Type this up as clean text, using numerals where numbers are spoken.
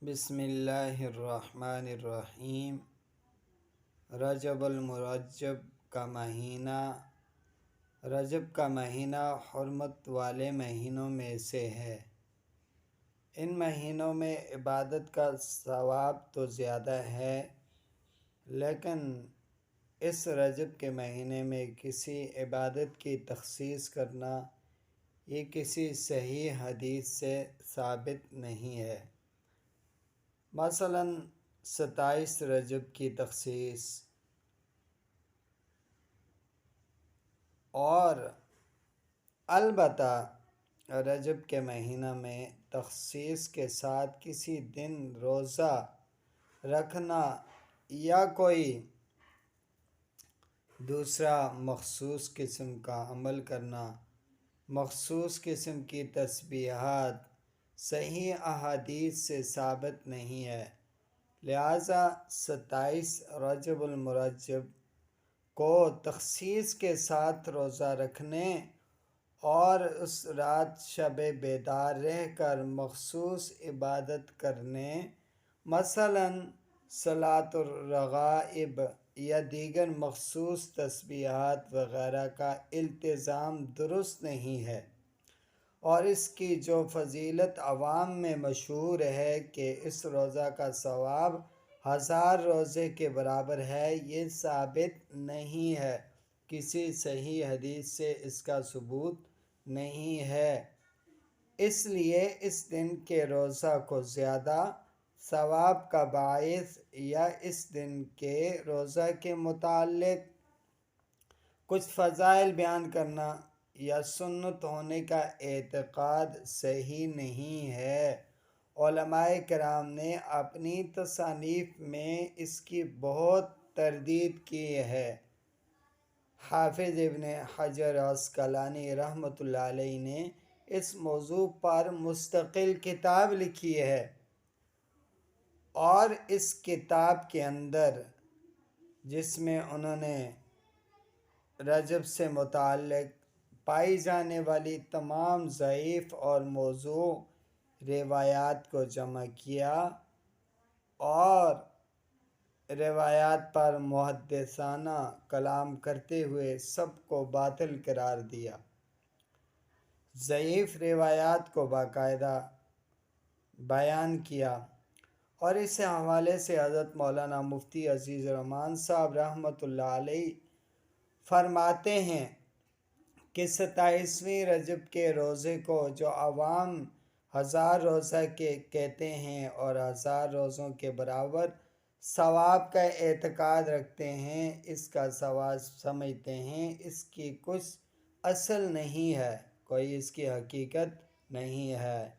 بسم اللہ الرحمن الرحیم۔ رجب المرجب کا مہینہ رجب کا مہینہ حرمت والے مہینوں میں سے ہے۔ ان مہینوں میں عبادت کا ثواب تو زیادہ ہے، لیکن اس رجب کے مہینے میں کسی عبادت کی تخصیص کرنا یہ کسی صحیح حدیث سے ثابت نہیں ہے۔ مثلاً 27 رجب کی تخصیص اور البتہ رجب کے مہینہ میں تخصیص کے ساتھ کسی دن روزہ رکھنا یا کوئی دوسرا مخصوص قسم کا عمل کرنا، مخصوص قسم کی تسبیحات صحیح احادیث سے ثابت نہیں ہے، لہٰذا 27 رجب المرجب کو تخصیص کے ساتھ روزہ رکھنے اور اس رات شب بیدار رہ کر مخصوص عبادت کرنے، مثلاً صلاۃ الرغائب یا دیگر مخصوص تسبیحات وغیرہ کا التزام درست نہیں ہے، اور اس کی جو فضیلت عوام میں مشہور ہے کہ اس روزہ کا ثواب 1000 روزے کے برابر ہے، یہ ثابت نہیں ہے۔ کسی صحیح حدیث سے اس کا ثبوت نہیں ہے، اس لیے اس دن کے روزہ کو زیادہ ثواب کا باعث یا اس دن کے روزہ کے متعلق کچھ فضائل بیان کرنا یا سنت ہونے کا اعتقاد صحیح نہیں ہے۔ علماء کرام نے اپنی تصانیف میں اس کی بہت تردید کی ہے۔ حافظ ابن حجر عسقلانی رحمۃ اللہ علیہ نے اس موضوع پر مستقل کتاب لکھی ہے، اور اس کتاب کے اندر جس میں انہوں نے رجب سے متعلق پائی جانے والی تمام ضعیف اور موضوع روایات کو جمع کیا اور روایات پر محدثانہ کلام کرتے ہوئے سب کو باطل قرار دیا، ضعیف روایات کو باقاعدہ بیان کیا، اور اس حوالے سے حضرت مولانا مفتی عزیز الرحمان صاحب رحمۃ اللہ علیہ فرماتے ہیں کہ 27ویں رجب کے روزے کو جو عوام 1000 روزہ کے کہتے ہیں اور 1000 روزوں کے برابر ثواب کا اعتقاد رکھتے ہیں، اس کا ثواب سمجھتے ہیں، اس کی کچھ اصل نہیں ہے، کوئی اس کی حقیقت نہیں ہے۔